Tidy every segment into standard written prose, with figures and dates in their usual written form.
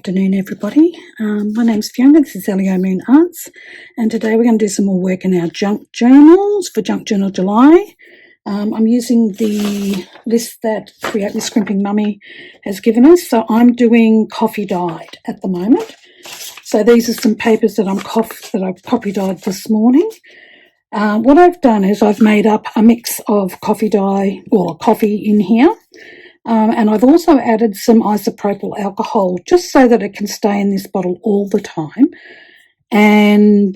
afternoon, everybody. My name's Fiona, this is Elio Moon Arts, and today we're going to do some more work in our junk journals for Junk Journal July. I'm using the list that Create with Scrimping Mummy has given us, so I'm doing coffee dyed at the moment. So these are some papers that I've coffee dyed this morning. What I've done is I've made up a mix of coffee dye or coffee in here. And I've also added some isopropyl alcohol just so that it can stay in this bottle all the time and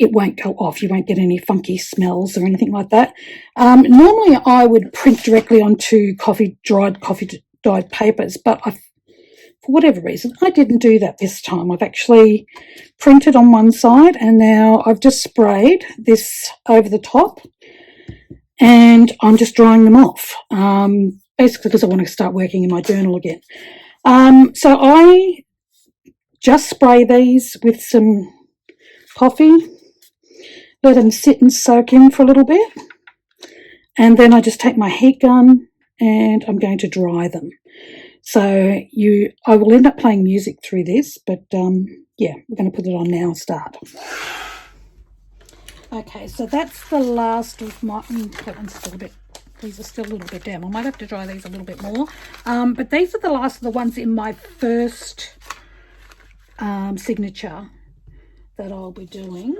it won't go off. You won't get any funky smells or anything like that. Normally I would print directly onto dried coffee dyed papers, but for whatever reason I didn't do that this time. I've actually printed on one side and now I've just sprayed this over the top. And I'm just drying them off, basically because I want to start working in my journal again. So I just spray these with some coffee, let them sit and soak in for a little bit, and then I just take my heat gun and I'm going to dry them. So I will end up playing music through this, but yeah, we're going to put it on now and start. Okay, so that's the last of my, these are still a little bit damp. I might have to dry these a little bit more. But these are the last of the ones in my first signature that I'll be doing.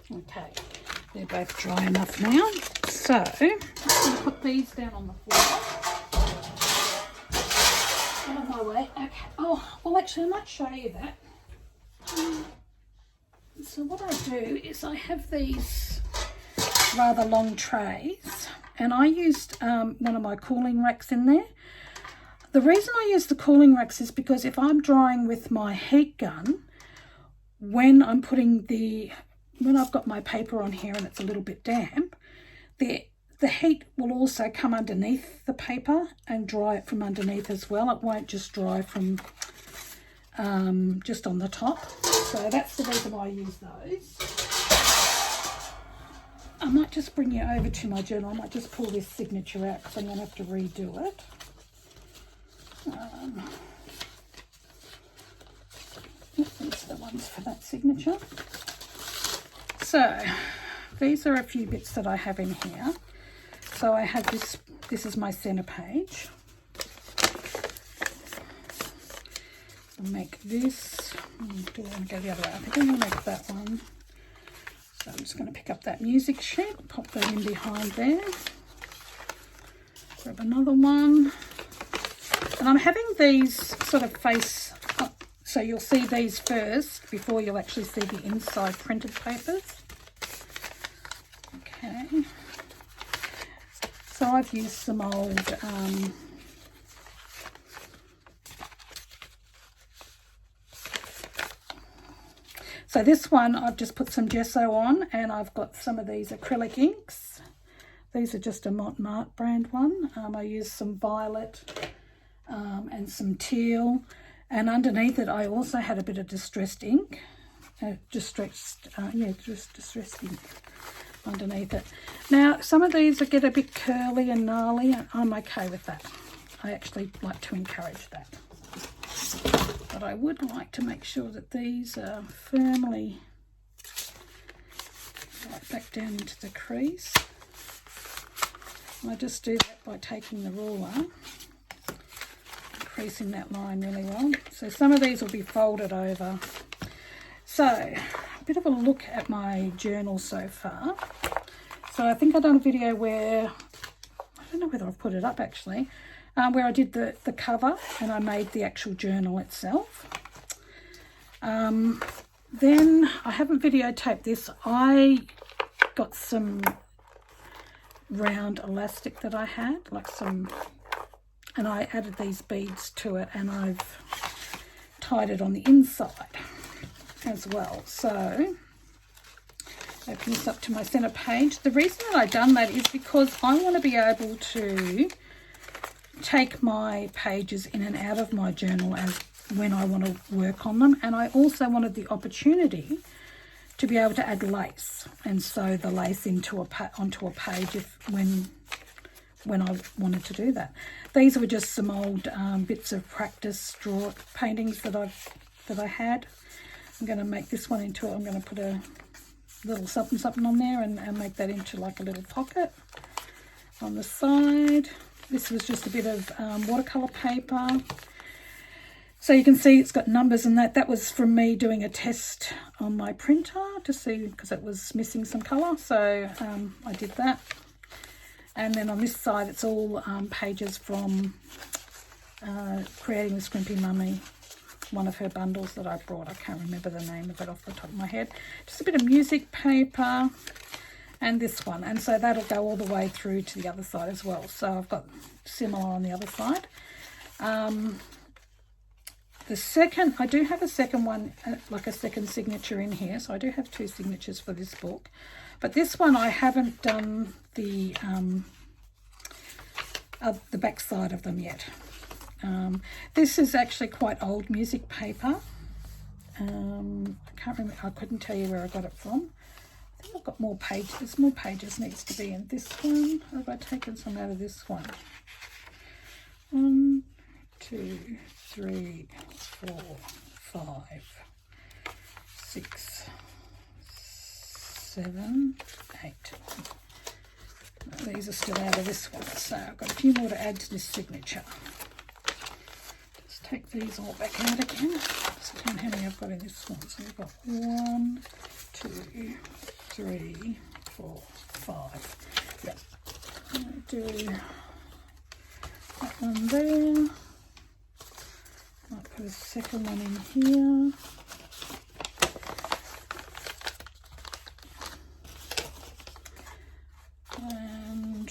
Okay, they're both dry enough now. So I'm going to put these down on the floor. Out of my way. Okay. Oh, well, actually, I might show you that. So what I do is I have these rather long trays, and I used one of my cooling racks in there. The reason I use the cooling racks is because if I'm drying with my heat gun, when I've got my paper on here and it's a little bit damp, the heat will also come underneath the paper and dry it from underneath as well. It won't just dry from just on the top. So that's the reason why I use those. I might just bring you over to my journal. I might just pull this signature out because I'm going to have to redo it. These are the ones for that signature. So these are a few bits that I have in here. So I have this is my center page. I'll make this. Do I want to go the other way? I think I'm going to make that one. So I'm just going to pick up that music sheet, pop that in behind there. Grab another one. And I'm having these sort of face up, so you'll see these first before you'll actually see the inside printed papers. Okay. So I've used some old so this one I've just put some gesso on, and I've got some of these acrylic inks. These are just a Montmartre brand one. I used some violet and some teal, and underneath it I also had a bit of distressed ink, distressed ink underneath it. Now some of these get a bit curly and gnarly, and I'm okay with that. I actually like to encourage that, but I would like to make sure that these are firmly right back down into the crease. And I just do that by taking the ruler, creasing that line really well. So some of these will be folded over. So a bit of a look at my journal so far. So I think I've done a video where, I don't know whether I've put it up actually, where I did the cover and I made the actual journal itself. Then I haven't videotaped this. I got some round elastic that I had, like some and I added these beads to it, and I've tied it on the inside as well. So open this up to my center page. The reason that I've done that is because I want to be able to take my pages in and out of my journal as when I want to work on them, and I also wanted the opportunity to be able to add lace and sew the lace onto a page when I wanted to do that. These were just some old bits of practice draw paintings that I had. I'm going to make this one into, I'm going to put a little something on there and make that into like a little pocket on the side. This was just a bit of watercolor paper. So you can see it's got numbers, and that was from me doing a test on my printer to see, because it was missing some colour. So I did that. And then on this side, it's all pages from Creating the Scrimping Mummy, one of her bundles that I brought. I can't remember the name of it off the top of my head. Just a bit of music paper and this one. And so that'll go all the way through to the other side as well. So I've got similar on the other side. I do have a second one, like a second signature in here. So I do have 2 signatures for this book. But this one I haven't done the back side of them yet. This is actually quite old music paper. I can't remember, I couldn't tell you where I got it from. I think I've got more pages. More pages needs to be in this one. Or have I taken some out of this one? 1, 2, 3, 4, 5, 6, 7, 8. These are still out of this one, so I've got a few more to add to this signature. Just take these all back out again. Just count how many I've got in this one. So we've got 1, 2, 3, 4, 5. Yep. I'm going to do that one there. I'll put a second one in here. And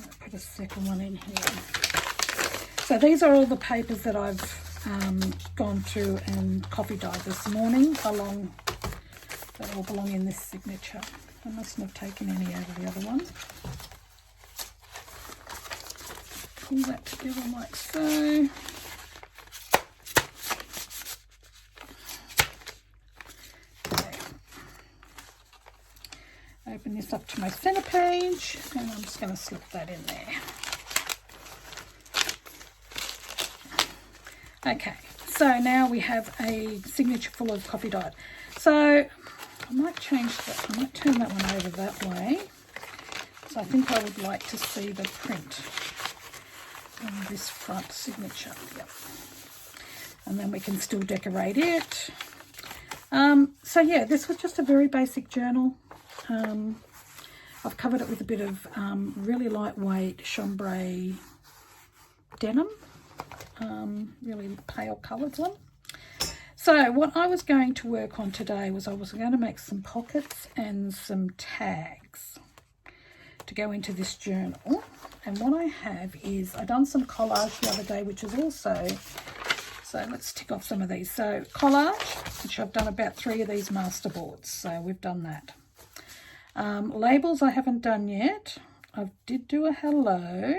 I'll put a second one in here. So these are all the papers that I've gone through and coffee dyed this morning that all belong in this signature. I mustn't have taken any out of the other one. Pull that together like so. Okay. Open this up to my center page, and I'm just going to slip that in there. Okay, so now we have a signature full of coffee dyed. So I might change that. I might turn that one over that way. So I think I would like to see the print on this front signature. Yep. And then we can still decorate it. So yeah, this was just a very basic journal. I've covered it with a bit of really lightweight chambray denim, really pale coloured one. So what I was going to work on today was I was going to make some pockets and some tags to go into this journal. And what I have is, I done some collage the other day, which is also, so let's tick off some of these. So collage, which I've done about 3 of these masterboards, so we've done that. Labels I haven't done yet. I did do a hello.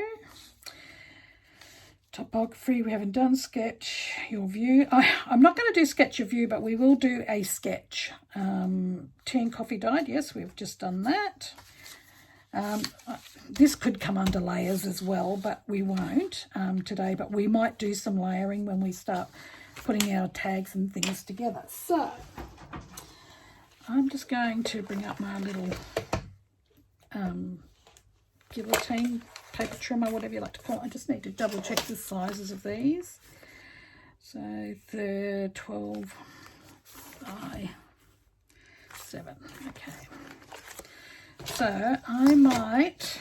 Topography we haven't done. Sketch your view. I'm not going to do sketch your view, but we will do a sketch. Tea and coffee dyed, yes, we've just done that. This could come under layers as well, but we won't today, but we might do some layering when we start putting our tags and things together. So I'm just going to bring up my little guillotine paper trimmer, whatever you like to call it. I just need to double check the sizes of these. So the 12 by 7. Okay. So I might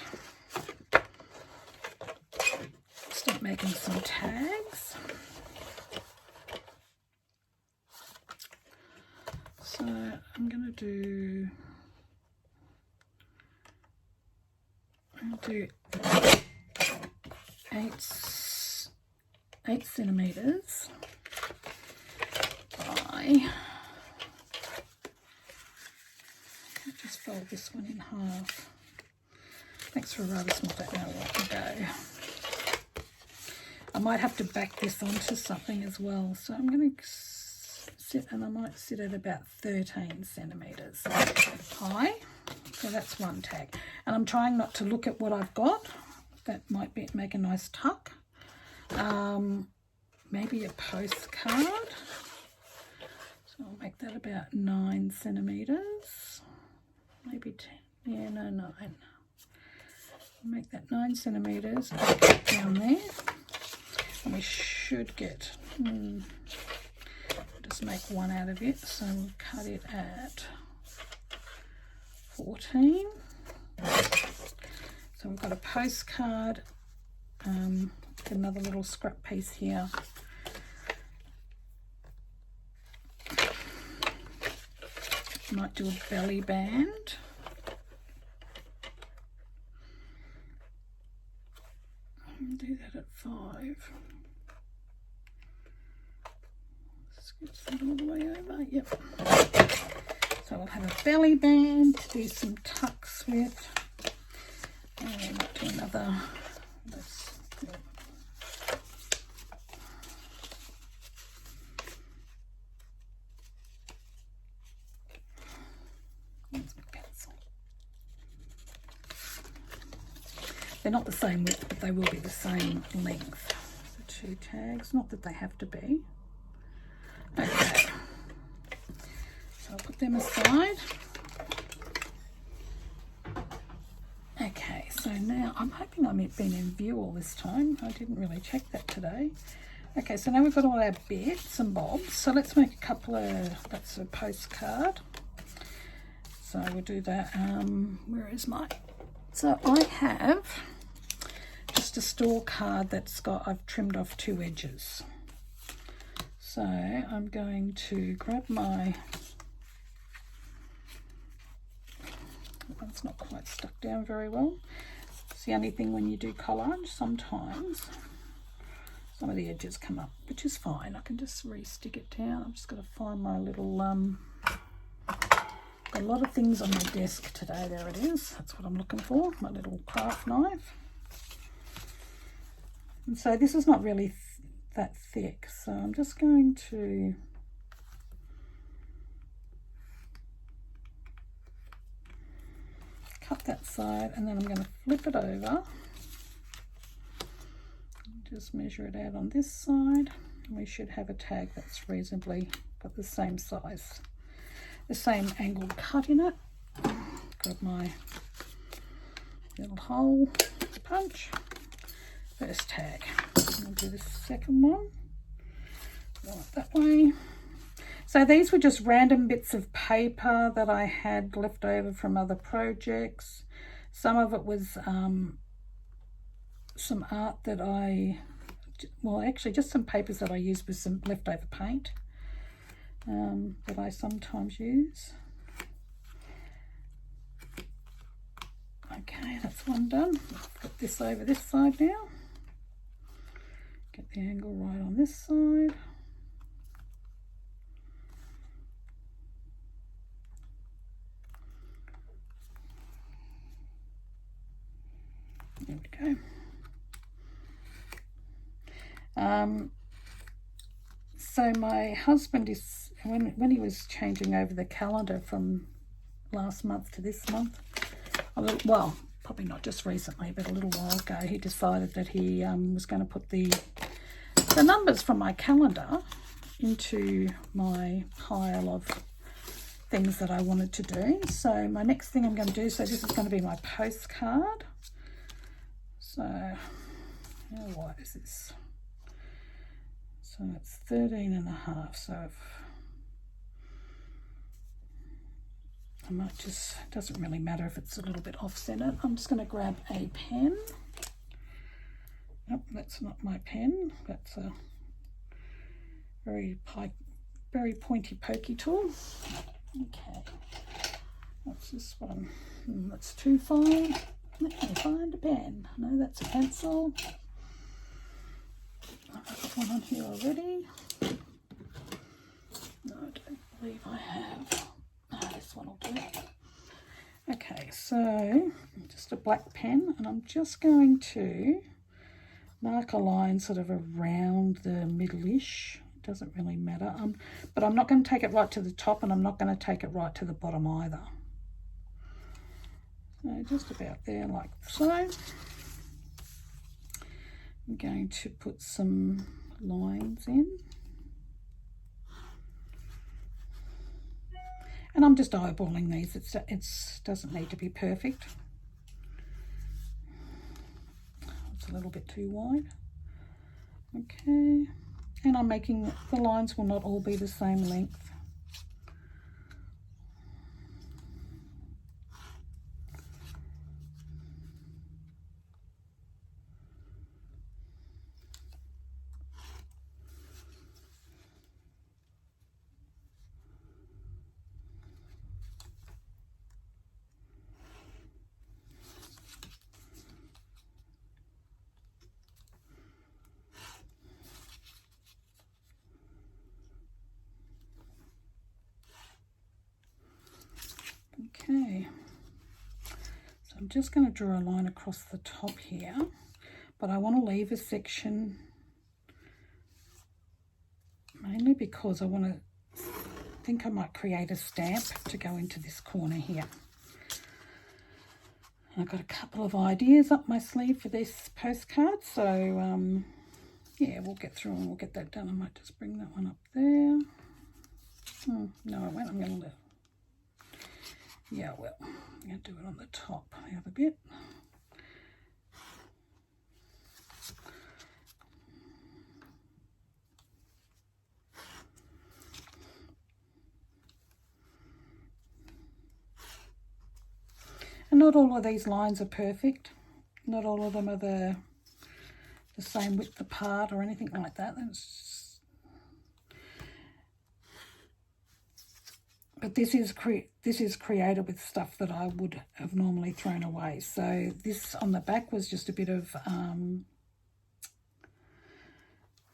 start making some tags. So I'm going to do 8 centimetres by, just fold this one in half. Thanks for a rather small bit. Now I can go. I might have to back this onto something as well, so I'm going to sit, and I might sit at about 13 centimetres high. So that's one tag, and I'm trying not to look at what I've got. That might make a nice tuck. Maybe a postcard. So I'll make that about 9 centimetres. Maybe 10. Yeah, no, 9. I'll make that 9 centimetres down there. And we should get, just make one out of it. So we'll cut it at 14. So we've got a postcard, another little scrap piece here. Might do a belly band. Do that at 5. Sketch that all the way over. Yep. So we'll have a belly band to do some tucks with. And do another. They're not the same width, but they will be the same length. So 2 tags, not that they have to be. Okay, so I'll put them aside. Okay, so now I'm hoping I'm been in view all this time. I didn't really check that today. Okay, so now we've got all our bits and bobs. So let's make a couple of, that's a postcard. So we'll do that. Where is my, so I have just a store card that's got, I've trimmed off 2 edges. So I'm going to grab my, it's not quite stuck down very well. It's the only thing when you do collage, sometimes some of the edges come up, which is fine. I can just re-stick it down. I've just got to find my little, a lot of things on my desk today. There it is. That's what I'm looking for, my little craft knife. And so this is not really that thick, so I'm just going to cut that side, and then I'm going to flip it over. Just measure it out on this side. We should have a tag that's reasonably got the same size, the same angled cut in it. Grab my little hole punch. First tag. I'll do the second one. Right that way. So these were just random bits of paper that I had left over from other projects. Some of it was some art that well actually just some papers that I used with some leftover paint that I sometimes use. Okay, that's one done. Put this over this side now. Get the angle right on this side. There we go. So my husband is, when he was changing over the calendar from last month to this month, well, probably not just recently, but a little while ago, he decided that he was going to put the numbers from my calendar into my pile of things that I wanted to do. So my next thing I'm going to do, so this is going to be my postcard. So how wide is this? So it's 13.5. So if I might just, it doesn't really matter if it's a little bit off-centered. I'm just going to grab a pen. Nope, that's not my pen. That's a very pointy pokey tool. Okay, what's this one? That's too fine. Let me find a pen. No, that's a pencil. got one on here already. No, I don't believe I have. No, this one will do. Okay, so just a black pen, and I'm just going to mark a line sort of around the middle-ish. It doesn't really matter. But I'm not going to take it right to the top, and I'm not going to take it right to the bottom either. So just about there, like so. I'm going to put some lines in. And I'm just eyeballing these. It doesn't need to be perfect. It's a little bit too wide. Okay. And I'm making, the lines will not all be the same length. Okay, so I'm just going to draw a line across the top here, but I want to leave a section mainly because I think I might create a stamp to go into this corner here. I've got a couple of ideas up my sleeve for this postcard, so yeah, we'll get through and we'll get that done. I might just bring that one up there. No, I won't. I'm going to yeah, well, I'm going to do it on the top, the other bit. And not all of these lines are perfect. Not all of them are the same width apart or anything like that. But this is created with stuff that I would have normally thrown away. So this on the back was just a bit of,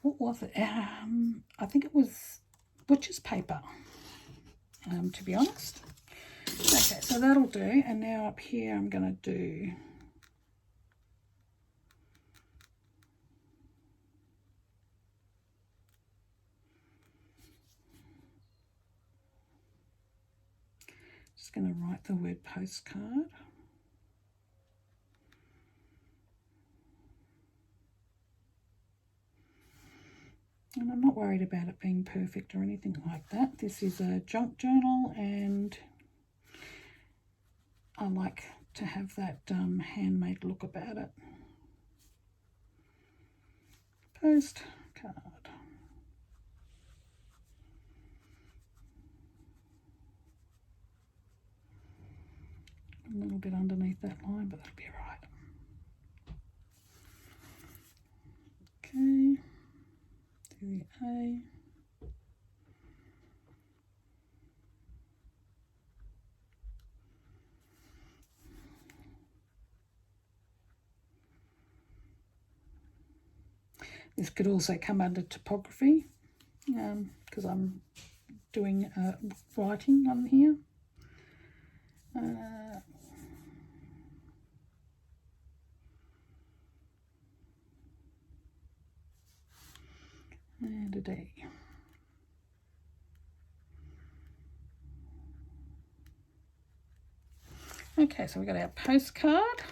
what was it? I think it was butcher's paper, to be honest. Okay, so that'll do. And now up here I'm going to do just going to write the word postcard. And I'm not worried about it being perfect or anything like that. This is a junk journal and I like to have that handmade look about it. Postcard. A little bit underneath that line, but that'll be right. Okay, do the A. This could also come under typography because I'm doing writing on here. And a D. Okay, so we got our postcard.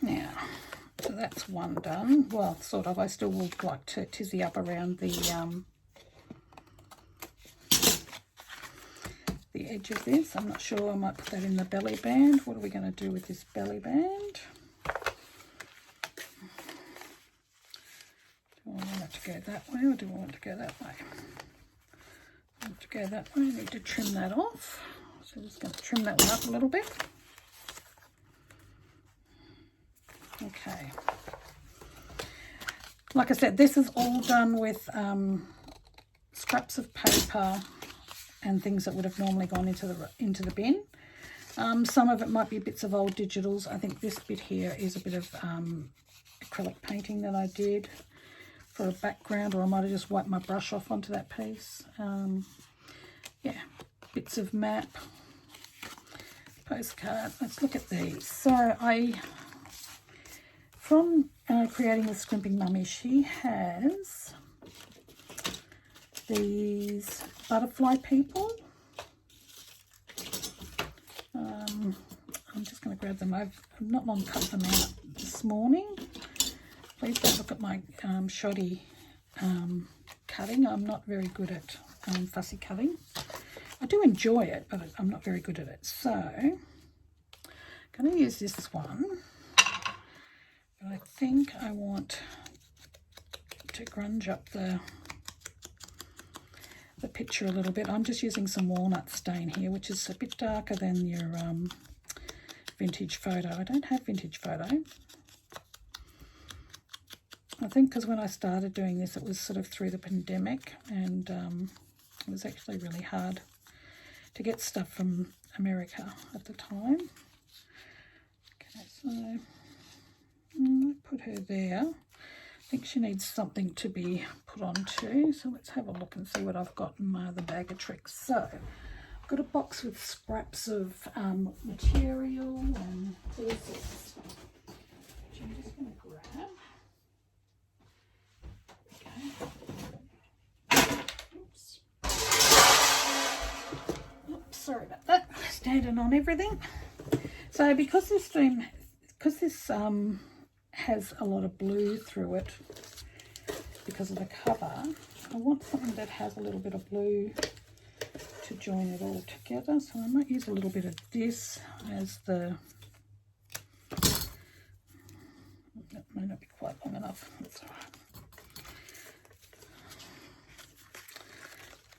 Now, so that's one done. Well, sort of. I still would like to tizzy up around the edge of this. I'm not sure. I might put that in the belly band. What are we going to do with this belly band? Do I want it to go that way or do I want it to go that way? I want it to go that way. I need to trim that off. So I'm just going to trim that one up a little bit. Okay. Like I said, this is all done with scraps of paper and things that would have normally gone into the bin. Some of it might be bits of old digitals. I think this bit here is a bit of acrylic painting that I did for a background, or I might have just wiped my brush off onto that piece. Yeah, bits of map, postcard. Let's look at these. So from creating the Scrimping Mummy, she has these butterfly people. I'm just going to grab them. I've not long cut them out this morning. Please don't look at my shoddy cutting. I'm not very good at fussy cutting. I do enjoy it, but I'm not very good at it. So I'm going to use this one. But I think I want to grunge up the picture a little bit. I'm just using some walnut stain here, which is a bit darker than your vintage photo. I don't have vintage photo. I think because when I started doing this, it was sort of through the pandemic, and it was actually really hard to get stuff from America at the time. Okay, so put her there. I think she needs something to be put on too. So let's have a look and see what I've got in my other bag of tricks. So I've got a box with scraps of material and all sorts of stuff, which I'm just going to grab. Okay. Oops. Oops, sorry about that. Standing on everything. So because this has a lot of blue through it because of the cover, I want something that has a little bit of blue to join it all together. So I might use a little bit of this as the, that may not be quite long enough, that's all right.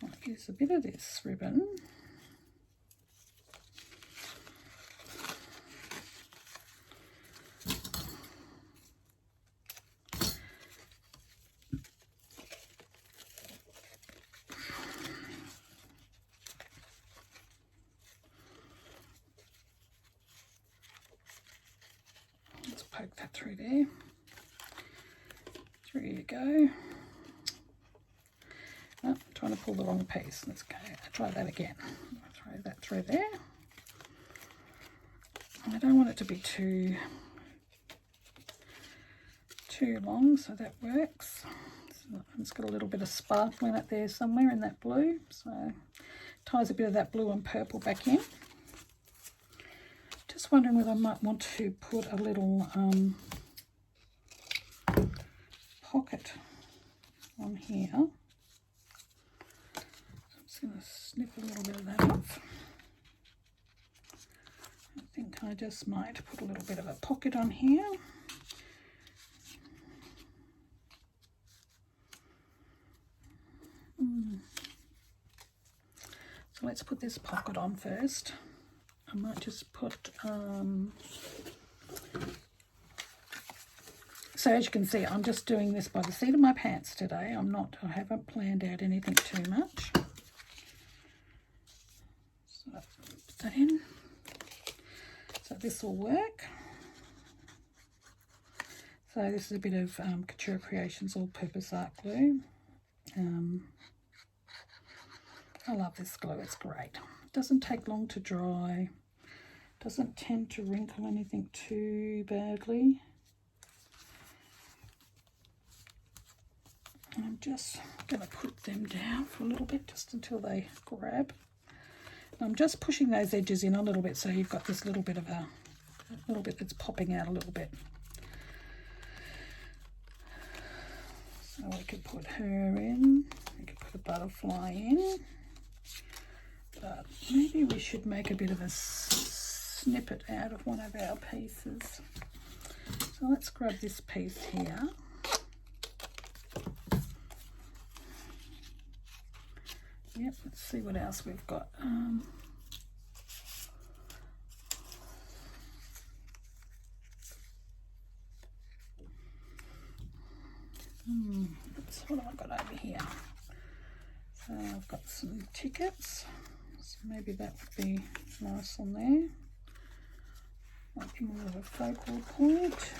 I'll use a bit of this ribbon. Poke that through there. Through you go. Oh, I'm trying to pull the wrong piece. Let's go. Try that again. Throw that through there. I don't want it to be too long, so that works. So it's got a little bit of sparkle in it there somewhere in that blue, so ties a bit of that blue and purple back in. Just wondering whether I might want to put a little pocket on here. So I'm just going to snip a little bit of that off. I think I just might put a little bit of a pocket on here. So let's put this pocket on first. I might just put, so as you can see, I'm just doing this by the seat of my pants today. I haven't planned out anything too much. So put that in. So this will work. So this is a bit of Couture Creations All-Purpose Art Glue. I love this glue, it's great. It doesn't take long to dry. Doesn't tend to wrinkle anything too badly. And I'm just going to put them down for a little bit, just until they grab. And I'm just pushing those edges in a little bit, so you've got this little bit of a little bit that's popping out a little bit. So we could put her in, we could put a butterfly in, but maybe we should make a bit of a snippet out of one of our pieces. So let's grab this piece here. Yep, let's see what else we've got. What have I got over here? So I've got some tickets. So maybe that would be nice on there. Might be more of a focal point.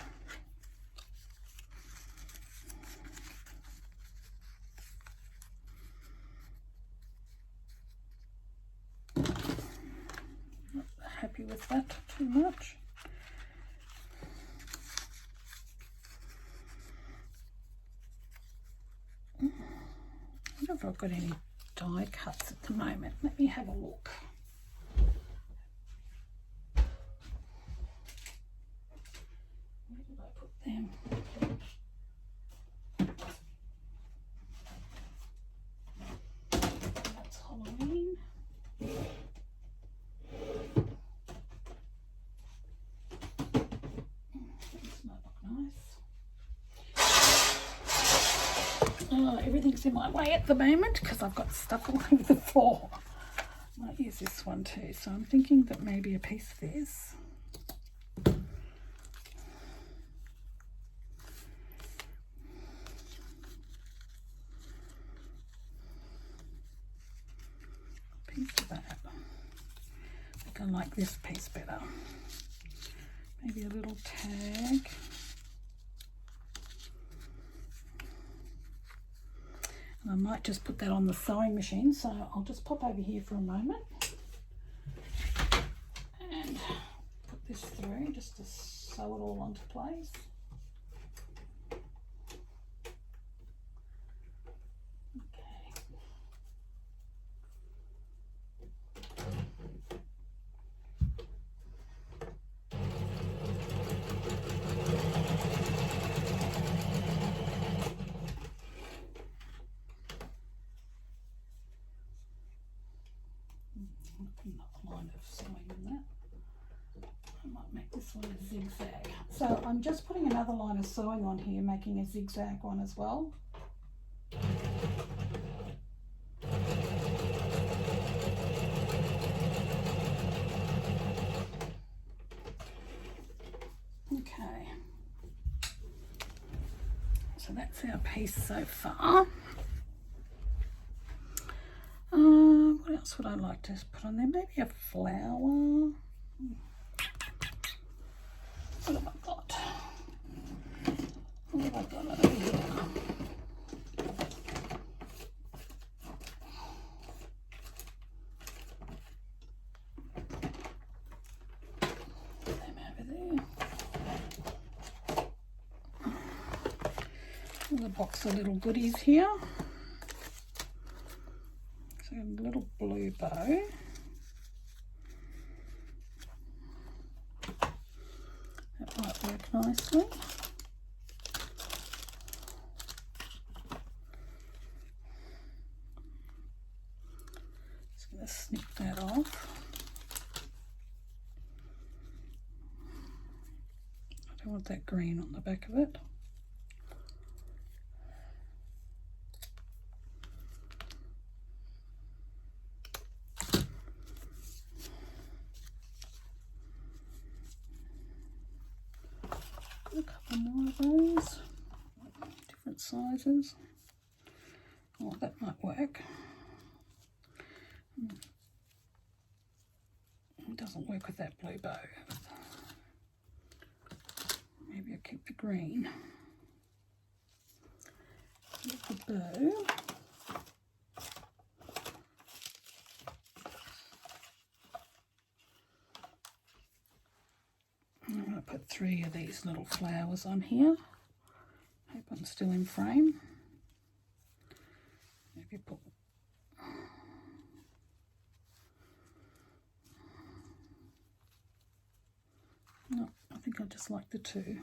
that too much. I wonder if I've got any die cuts at the moment. Let me have a look. Where did I put them? That's Halloween. This might look nice. Everything's in my way at the moment because I've got stuff all over the floor. I might use this one too, so I'm thinking that maybe a piece of this. Piece of that. I think I like this piece better. Maybe a little tag. And I might just put that on the sewing machine, so I'll just pop over here for a moment and put this through just to sew it all onto place. Another line of sewing in that. I might make this one a zigzag. So I'm just putting another line of sewing on here, making a zigzag one as well. Okay. So that's our piece so far. What else would I like to put on there? Maybe a flower. What have I got? What have I got over here? Put them over there. There's a box of little goodies here. So a little blue bow. That might work nicely. Just going to snip that off. I don't want that green on the back of it. A couple more of those, different sizes. Oh, that might work. It doesn't work with that blue bow. Maybe I'll keep the green. With the bow. I'm going to put 3 of these little flowers on here. Hope I'm still in frame. Maybe put no, I think I just like the 2.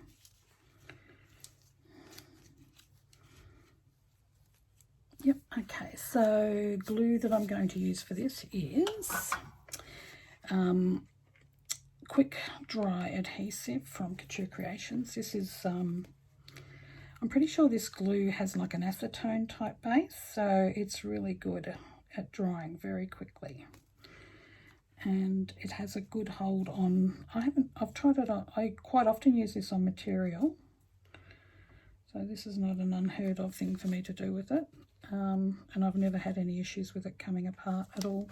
Yep, okay, so glue that I'm going to use for this is quick dry adhesive from Couture Creations. This is I'm pretty sure this glue has like an acetone type base, so it's really good at drying very quickly, and it has a good hold on. I've tried it on, I quite often use this on material, so this is not an unheard of thing for me to do with it, and I've never had any issues with it coming apart at all.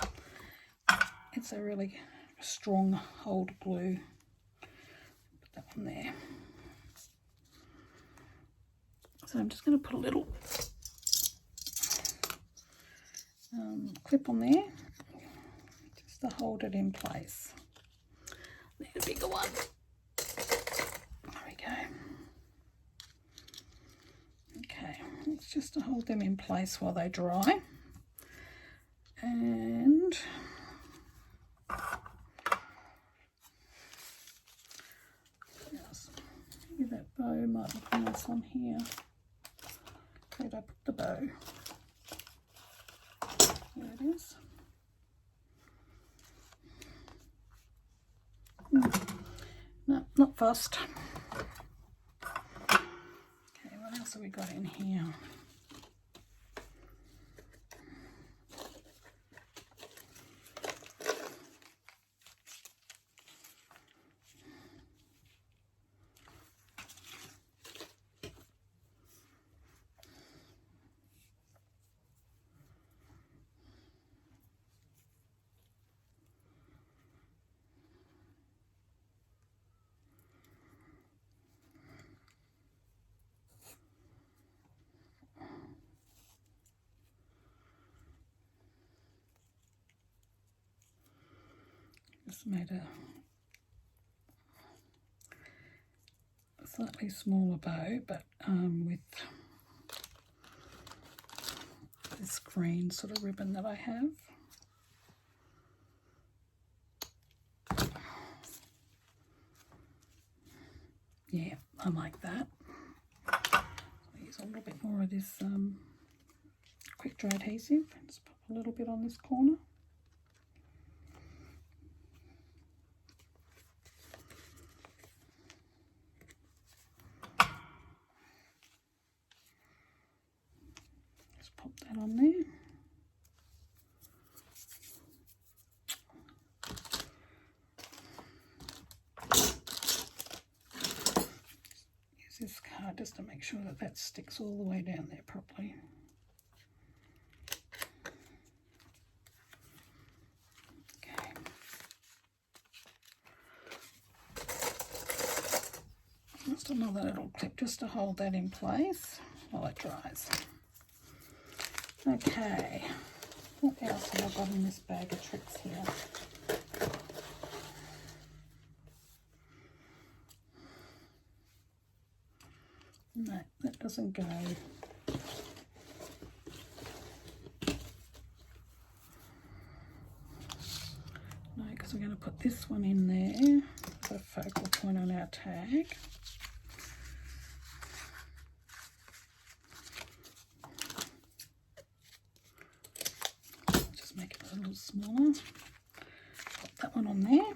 It's a really strong hold glue. Put that one there. So I'm just going to put a little clip on there just to hold it in place. Need a bigger one. There we go. Okay, it's just to hold them in place while they dry. And yes, maybe that bow might look nice on here. Where did I put the bow? There it is. No, not fussed. Okay, what else have we got in here? Just made a slightly smaller bow, but with this green sort of ribbon that I have. Yeah, I like that. I'll use a little bit more of this quick dry adhesive. Just pop a little bit on this corner. Just pop that on there. Use this card just to make sure that that sticks all the way down there properly. Just another little clip just to hold that in place while it dries. Okay, what else have I got in this bag of tricks here? No, that doesn't go. No, because we're going to put this one in there as a focal point on our tag. Just make it a little smaller. Put that one on there.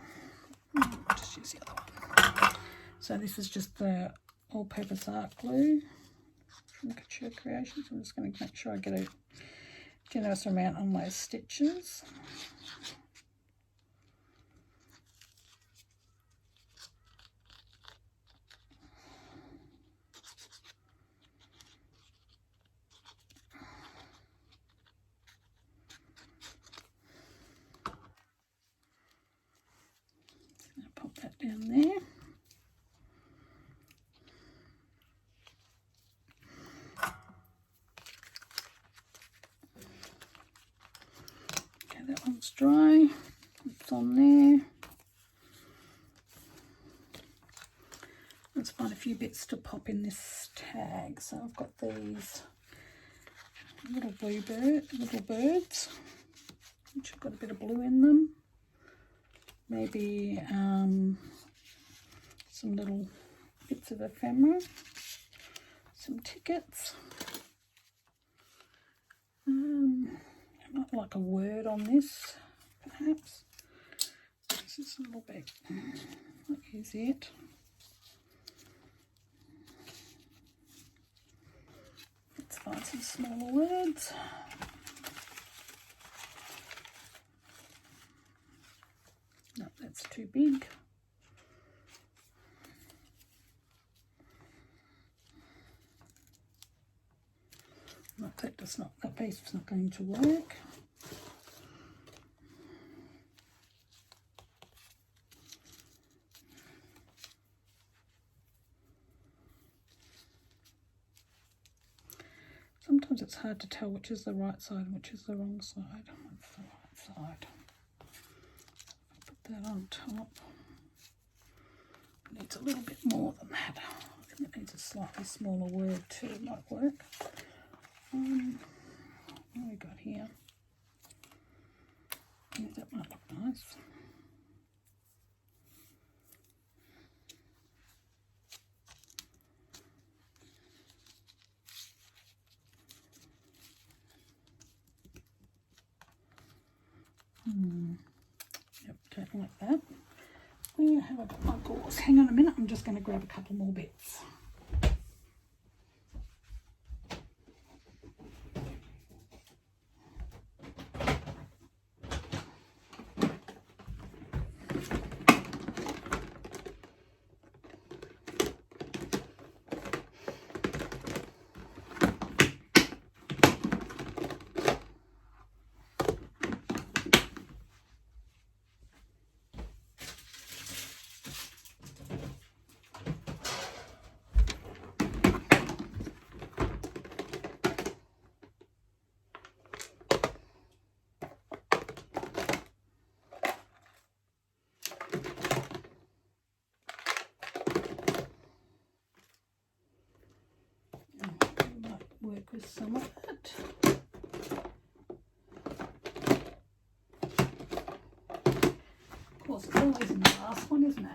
Just use the other one. So this is just the all-purpose art glue from Couture Creations. I'm just going to make sure I get a generous amount on those stitches. Pop that down there. Okay, that one's dry. It's on there. Let's find a few bits to pop in this tag. So I've got these little birds, which have got a bit of blue in them. Maybe some little bits of ephemera, some tickets. I might like a word on this, perhaps. This is a little bit. What is it? Let's find some smaller words. No, that's too big. No, that piece is not going to work. Sometimes it's hard to tell which is the right side and which is the wrong side. That's the right side. Put that on top. a little bit more than that. I think it needs a slightly smaller word too, might work. What have we got here? Yeah, that might look nice. Yep, don't like that. Where have I got my gauze? Hang on a minute, I'm just going to grab a couple more bits. Work with some of it. Of course, it's always in the last one, isn't it?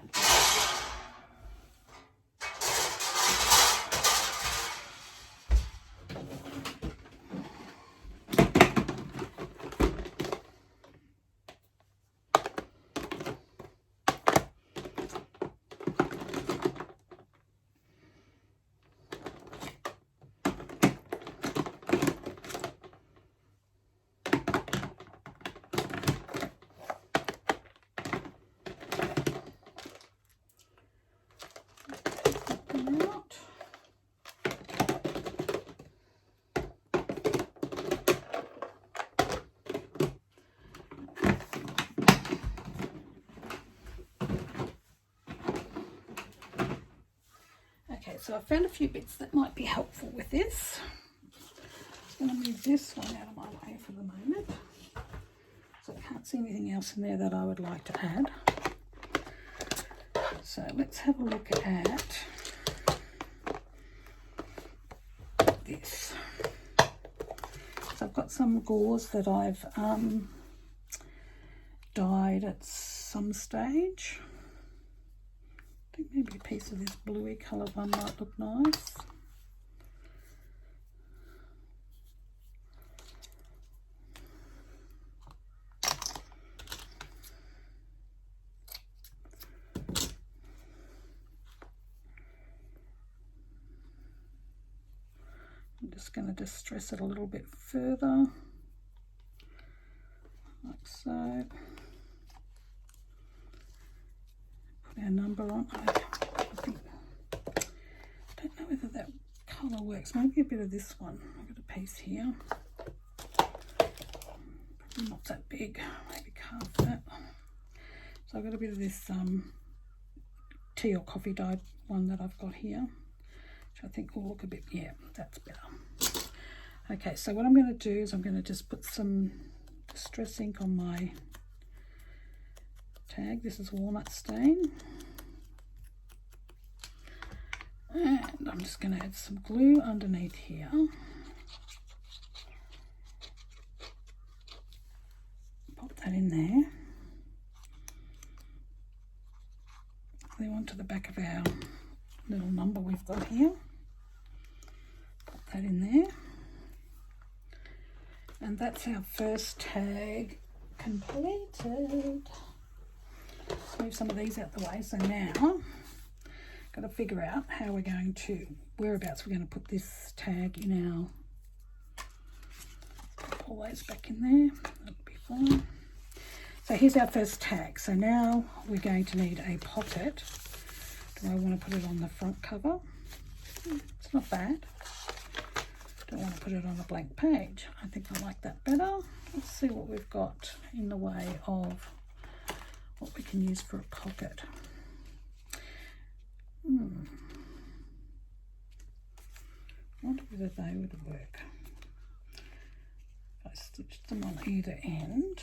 Out. Okay, so I found a few bits that might be helpful with this. I'm going to move this one out of my way for the moment. So I can't see anything else in there that I would like to add. So let's have a look at this. So I've got some gauze that I've dyed at some stage. I think maybe a piece of this bluey coloured one might look nice. I'm just going to distress it a little bit further, like so. Put our number on. I don't know whether that colour works. Maybe a bit of this one. I've got a piece here. Probably not that big. Maybe carve that. So I've got a bit of this tea or coffee dyed one that I've got here, which I think will look a bit, yeah, that's better. Okay, so what I'm going to do is I'm going to just put some distress ink on my tag. This is walnut stain. And I'm just going to add some glue underneath here. Pop that in there. Glue onto the back of our little number we've got here. Pop that in there. And that's our first tag completed. Let's move some of these out the way. So now, got to figure out how we're going to, whereabouts we're going to put this tag in our, pull those back in there, that'll be fine. So here's our first tag. So now we're going to need a pocket. Do I want to put it on the front cover? It's not bad. Don't want to put it on a blank page. I think I like that better. Let's see what we've got in the way of what we can use for a pocket. I wonder whether they would work. If I stitched them on either end.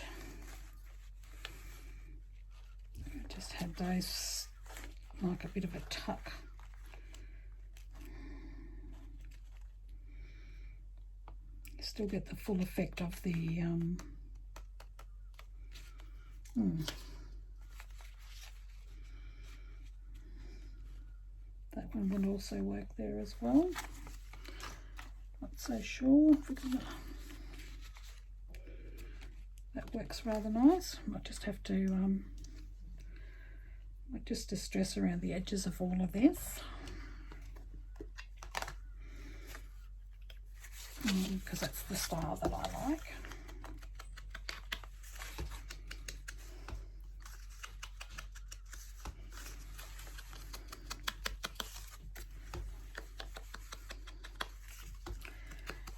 I just had those like a bit of a tuck. Still get the full effect of the that one would also work there as well. Not so sure. That works rather nice. Might just have to just distress around the edges of all of this, because that's the style that I like.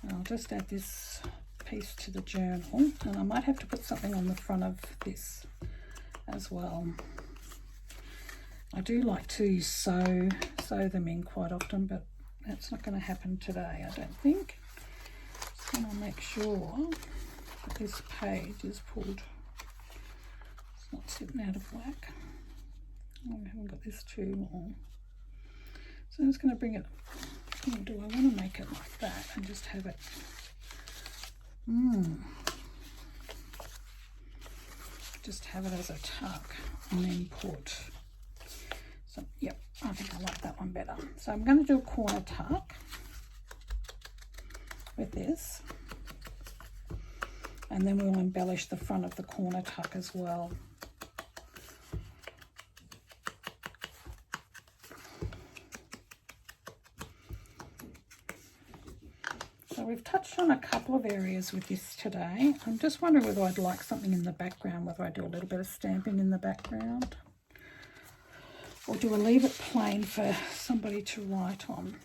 And I'll just add this piece to the journal, and I might have to put something on the front of this as well. I do like to sew them in quite often, but that's not going to happen today, I don't think. Just want to make sure that this page is pulled. It's not sitting out of whack. Oh, I haven't got this too long. So I'm just going to bring it. Do I want to make it like that and just have it? Just have it as a tuck and then put. So, yep, I think I like that one better. So I'm going to do a corner tuck with this, and then we'll embellish the front of the corner tuck as well. So we've touched on a couple of areas with this today. I'm just wondering whether I'd like something in the background, whether I do a little bit of stamping in the background. Or do I leave it plain for somebody to write on?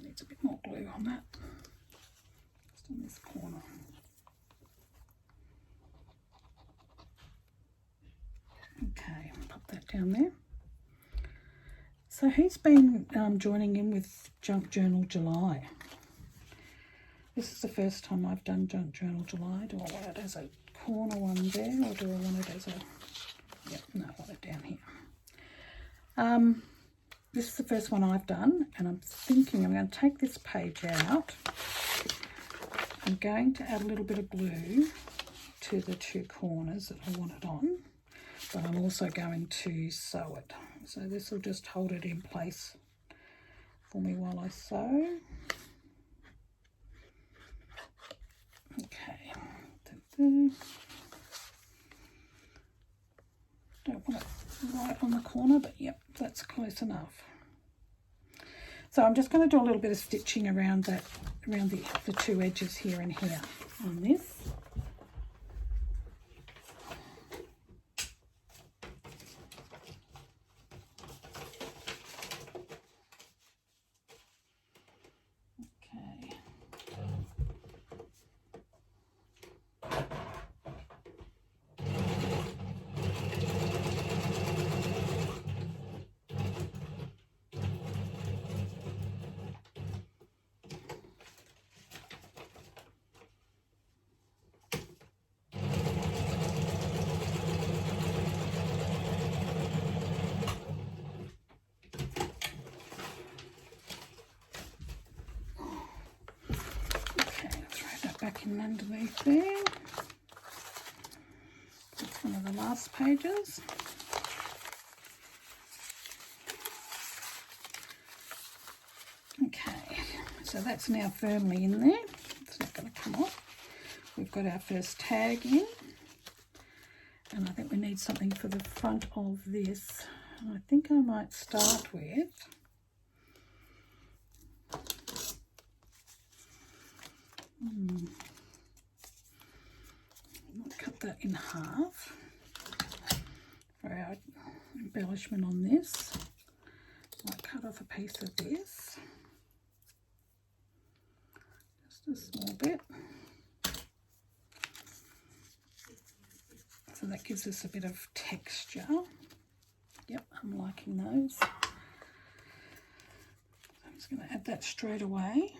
Needs a bit more glue on that. Just in this corner. Okay, pop that down there. So who's been joining in with Junk Journal July? This is the first time I've done Junk Journal July. Do I want it as a corner one there, or do I want it as a... Yep, no, I want it down here. This is the first one I've done, and I'm thinking I'm going to take this page out. I'm going to add a little bit of glue to the two corners that I want it on, but I'm also going to sew it. So this will just hold it in place for me while I sew. Okay. Don't want it right on the corner, but yep, that's close enough. So I'm just going to do a little bit of stitching around that, around the two edges here and here on this. Back in underneath there. That's one of the last pages. Okay, so that's now firmly in there. It's not going to come off. We've got our first tag in, and I think we need something for the front of this. And I think I might start with I'll cut that in half for our embellishment on this. I'll cut off a piece of this, just a small bit, so that gives us a bit of texture. Yep, I'm liking those. So I'm just going to add that straight away.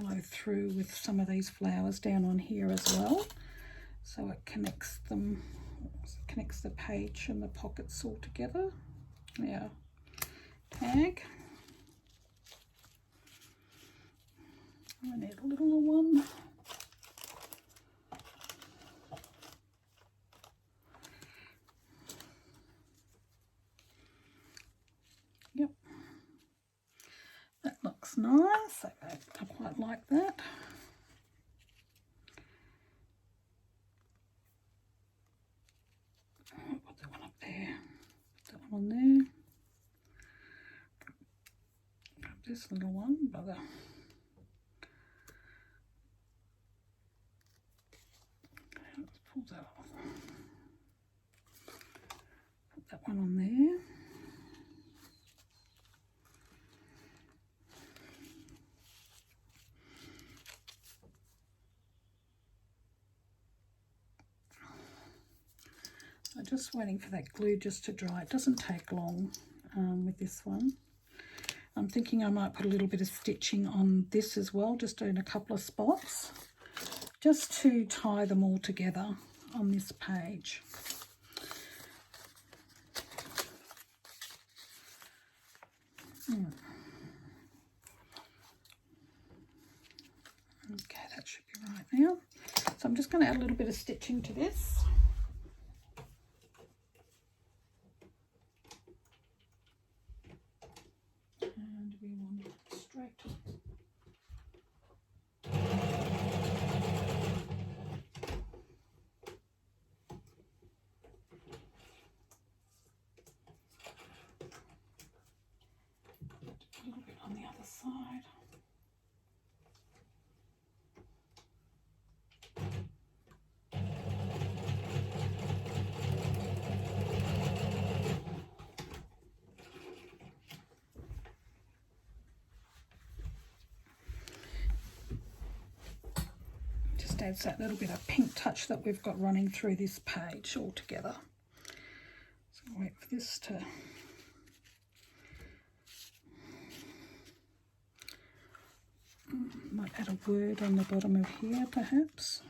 follow through with some of these flowers down on here as well, so it connects them, connects the page and the pockets all together. Yeah, tag. I need a little one. Yep, that looks nice. I quite like that. I'll put that one up there. Put that one on there. Grab this little one, bugger. Let's pull that off. Put that one on there. I'm just waiting for that glue just to dry. It doesn't take long with this one. I'm thinking I might put a little bit of stitching on this as well, just doing a couple of spots, just to tie them all together on this page. Okay, that should be right now. So I'm just going to add a little bit of stitching to this. And we want it straight. A little bit on the other side. Just adds that little bit of pink touch that we've got running through this page all together. So I'll wait for this to might add a word on the bottom of here perhaps.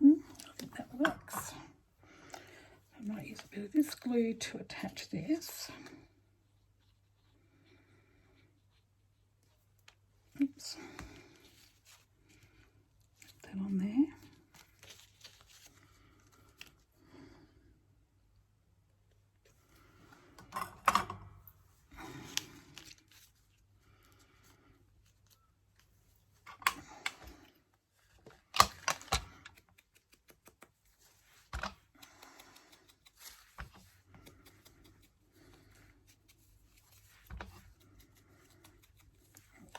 I think that works. I might use a bit of this glue to attach this. Oops. Put that on there.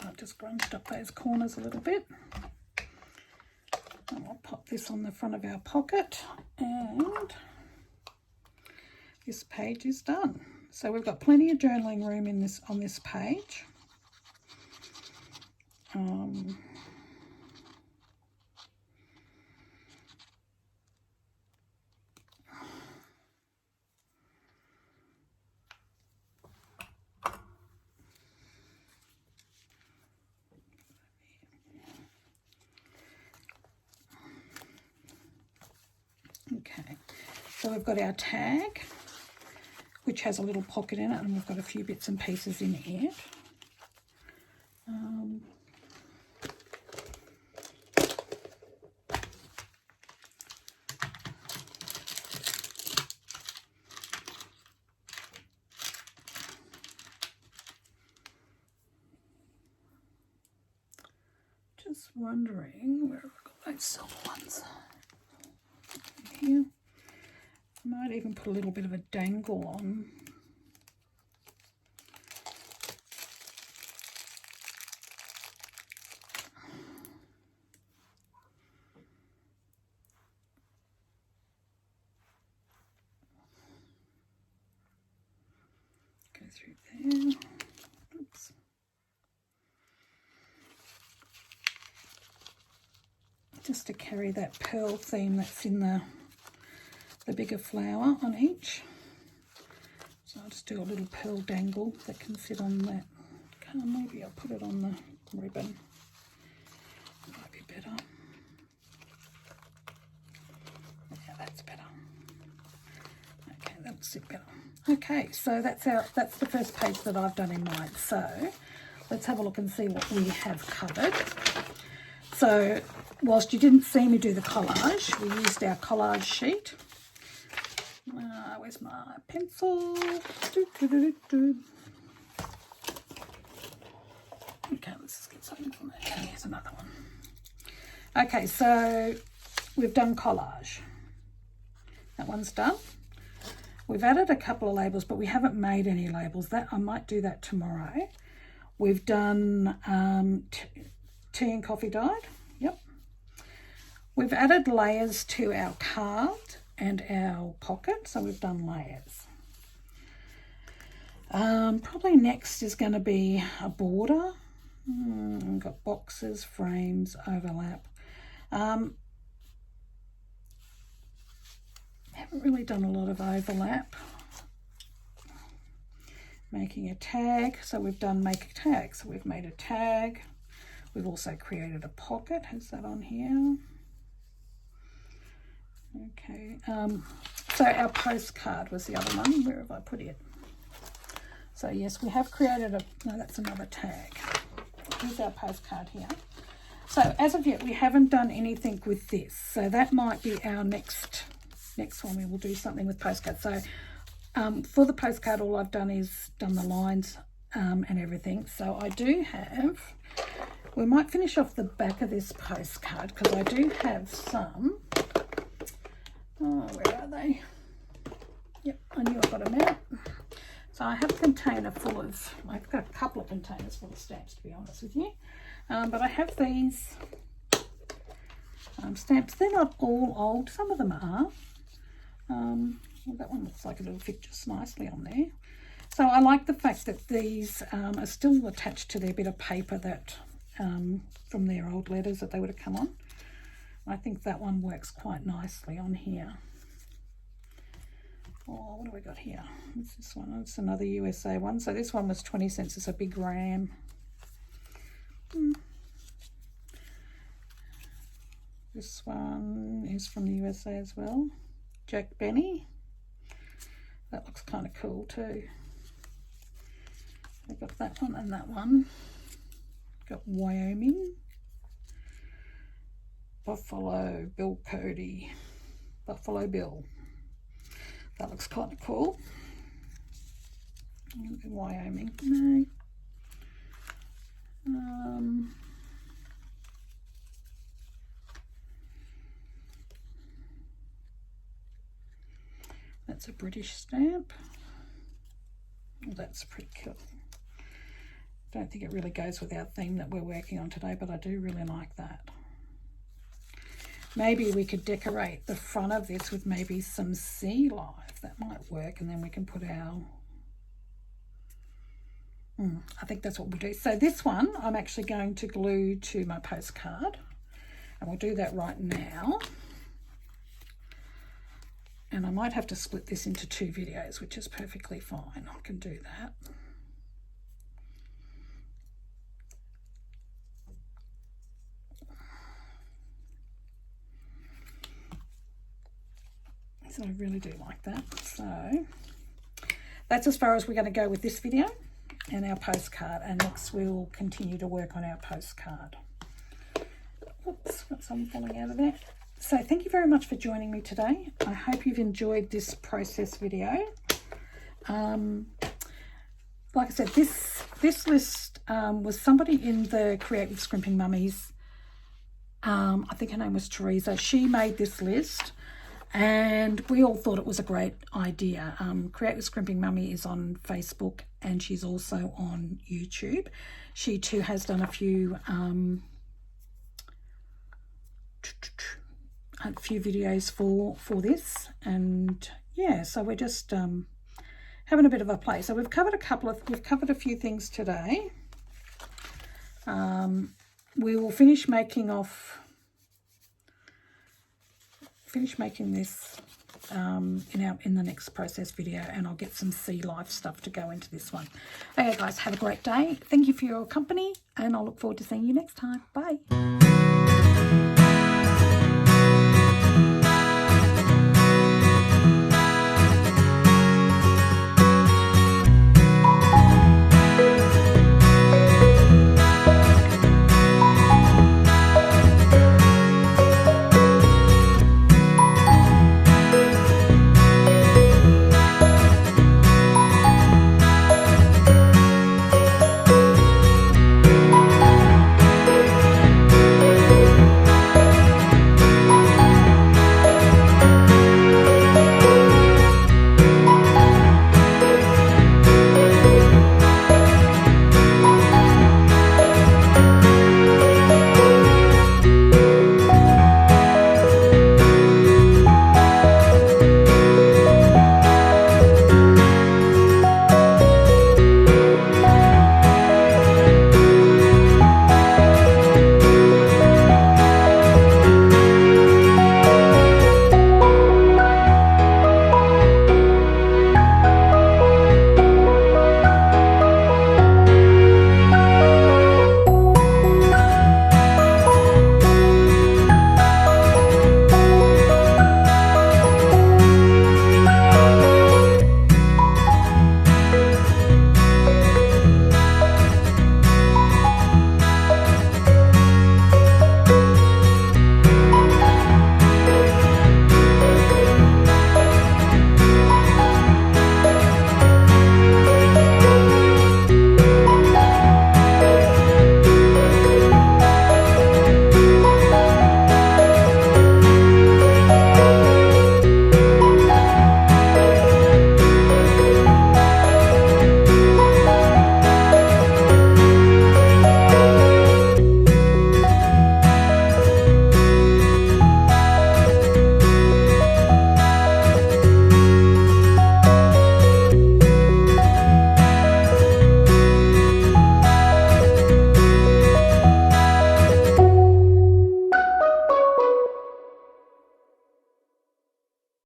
I've just scrunched up those corners a little bit. And I'll pop this on the front of our pocket, and this page is done. So we've got plenty of journaling room in this on this page. Okay, so we've got our tag, which has a little pocket in it, and we've got a few bits and pieces in it. Just wondering where I've got those silver ones. Here. I might even put a little bit of a dangle on. Go through there. Oops. Just to carry that pearl theme that's in the the bigger flower on each. So I'll just do a little pearl dangle that can sit on that. Maybe I'll put it on the ribbon. Might be better. Yeah, that's better. Okay, that'll sit better. Okay, so that's the first page that I've done in mine. So let's have a look and see what we have covered. So whilst you didn't see me do the collage, we used our collage sheet. Where's my pencil? Okay, let's just get something from there. Here's another one. Okay, so we've done collage. That one's done. We've added a couple of labels, but we haven't made any labels. That I might do that tomorrow. We've done tea and coffee dyed. Yep. We've added layers to our card and our pocket, so we've done layers. Probably next is going to be a border. We've got boxes, frames, overlap. Haven't really done a lot of overlap. Making a tag, so we've done make a tag. So we've made a tag. We've also created a pocket. Has that on here? Okay. So our postcard was the other one. Where have I put it? So yes, we have created no, that's another tag. Here's our postcard here. So as of yet, we haven't done anything with this. So that might be our next one. We will do something with postcards. So for the postcard, all I've done is done the lines and everything. So I do have, we might finish off the back of this postcard because I do have some. Oh, where are they? Yep, I knew I got them out. So I have a container full of, I've got a couple of containers full of stamps, to be honest with you. But I have these stamps. They're not all old. Some of them are. Well, that one looks like it'll fit just nicely on there. So I like the fact that these are still attached to their bit of paper that from their old letters that they would have come on. I think that one works quite nicely on here. Oh, what do we got here? What's this one? It's another USA one. So this one was 20 cents. It's a big ram. This one is from the USA as well. Jack Benny. That looks kind of cool too. I've got that one and that one. Got Wyoming. Buffalo Bill Cody. Buffalo Bill. That looks kind of cool. Wyoming. No. That's a British stamp. Oh, that's pretty cool. Don't think it really goes with our theme that we're working on today, but I do really like that. Maybe we could decorate the front of this with maybe some sea life. That might work, and then we can put our... I think that's what we'll do. So this one I'm actually going to glue to my postcard, and we'll do that right now. And I might have to split this into 2 videos, which is perfectly fine. I can do that. So I really do like that. So that's as far as we're going to go with this video and our postcard. And next we'll continue to work on our postcard. Oops, got some falling out of there. So thank you very much for joining me today. I hope you've enjoyed this process video. Like I said, this list was somebody in the Create with Scrimping Mummies. I think her name was Teresa. She made this list, and we all thought it was a great idea. Create with Scrimping Mummy is on Facebook, and she's also on YouTube. She too has done a few videos for this, and yeah, so we're just having a bit of a play. So we've covered a few things today. We will finish making this in the next process video, and I'll get some sea life stuff to go into this one. Okay guys, have a great day. Thank you for your company, and I'll look forward to seeing you next time. Bye.